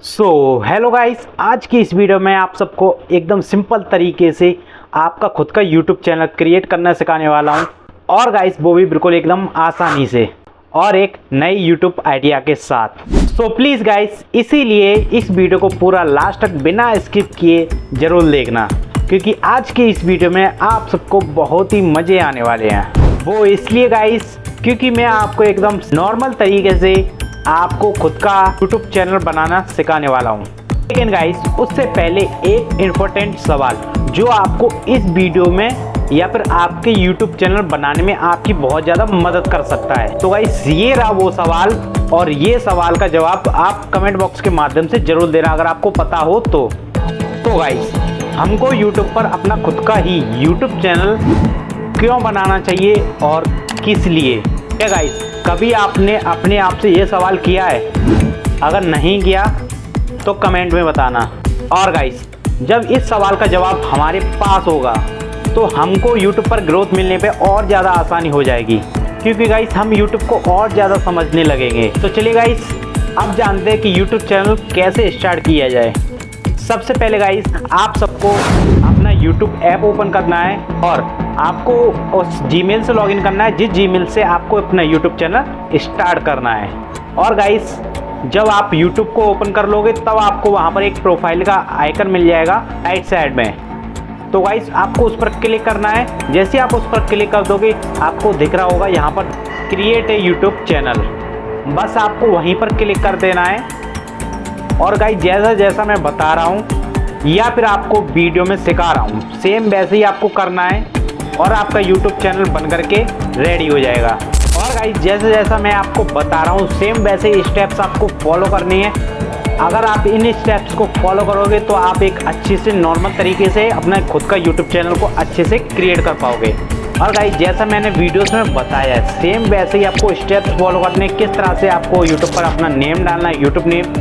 Hello guys, आज की इस वीडियो में आप सबको एकदम सिंपल तरीके से आपका खुद का यूट्यूब चैनल क्रिएट करना सिखाने वाला हूं। और गाइस वो भी बिल्कुल एकदम आसानी से और एक नई यूट्यूब आइडिया के साथ। प्लीज़ गाइस, इसीलिए इस वीडियो को पूरा लास्ट तक बिना स्किप किए ज़रूर देखना, क्योंकि आज की इस वीडियो में आप सबको बहुत ही मज़े आने वाले हैं। वो इसलिए गाइस क्योंकि मैं आपको एकदम नॉर्मल तरीके से आपको खुद का यूट्यूब चैनल बनाना सिखाने वाला हूं। लेकिन गाइस उससे पहले एक इम्पोर्टेंट सवाल जो आपको इस वीडियो में या फिर आपके यूट्यूब चैनल बनाने में आपकी बहुत ज़्यादा मदद कर सकता है। तो गाइस ये रहा वो सवाल, और ये सवाल का जवाब आप कमेंट बॉक्स के माध्यम से जरूर देना अगर आपको पता हो तो। गाइस हमको यूट्यूब पर अपना खुद का ही यूट्यूब चैनल क्यों बनाना चाहिए और किस लिए? क्या गाइस कभी आपने अपने आप से ये सवाल किया है? अगर नहीं किया तो कमेंट में बताना। और गाइस जब इस सवाल का जवाब हमारे पास होगा तो हमको यूट्यूब पर ग्रोथ मिलने पे और ज़्यादा आसानी हो जाएगी, क्योंकि गाइस हम यूट्यूब को और ज़्यादा समझने लगेंगे। तो चलिए गाइस अब जानते हैं कि यूट्यूब चैनल कैसे स्टार्ट किया जाए। सबसे पहले गाइस आप सबको अपना यूट्यूब ऐप ओपन करना है और आपको उस जीमेल से लॉगिन करना है जिस जीमेल से आपको अपना यूट्यूब चैनल स्टार्ट करना है। और गाइस जब आप यूट्यूब को ओपन कर लोगे तब आपको वहां पर एक प्रोफाइल का आइकन मिल जाएगा राइट साइड में। तो गाइस आपको उस पर क्लिक करना है। जैसे आप उस पर क्लिक कर दोगे आपको दिख रहा होगा यहाँ पर क्रिएट ए यूट्यूब चैनल। बस आपको वहीं पर क्लिक कर देना है। और गाइस जैसा जैसा मैं बता रहा हूँ या फिर आपको वीडियो में सिखा रहा हूँ सेम वैसे ही आपको करना है और आपका यूट्यूब चैनल बन करके रेडी हो जाएगा। और गाइस जैसे जैसा मैं आपको बता रहा हूँ सेम वैसे ही स्टेप्स आपको फॉलो करनी है। अगर आप इन स्टेप्स को फॉलो करोगे तो आप एक अच्छे से नॉर्मल तरीके से अपना खुद का यूट्यूब चैनल को अच्छे से क्रिएट कर पाओगे। और गाइस जैसा मैंने वीडियोस में बताया है सेम वैसे ही आपको स्टेप्स फॉलो करने, किस तरह से आपको यूट्यूब पर अपना नेम डालना है, यूट्यूब नेम,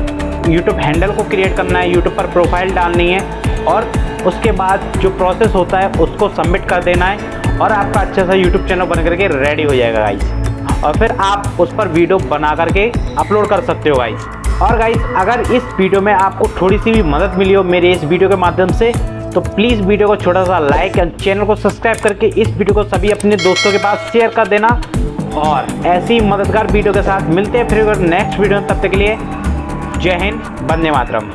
यूट्यूब हैंडल को क्रिएट करना है, यूट्यूब पर प्रोफाइल डालनी है और उसके बाद जो प्रोसेस होता है उसको सबमिट कर देना है और आपका अच्छा सा यूट्यूब चैनल बन करके रेडी हो जाएगा गाइस। और फिर आप उस पर वीडियो बना करके अपलोड कर सकते हो गाइस। और गाइस अगर इस वीडियो में आपको थोड़ी सी भी मदद मिली हो मेरे इस वीडियो के माध्यम से तो प्लीज़ वीडियो को छोटा सा लाइक और चैनल को सब्सक्राइब करके इस वीडियो को सभी अपने दोस्तों के पास शेयर कर देना। और ऐसी मददगार वीडियो के साथ मिलते हैं फिर नेक्स्ट वीडियो में। तब तक के लिए जय हिंद, वंदे मातरम।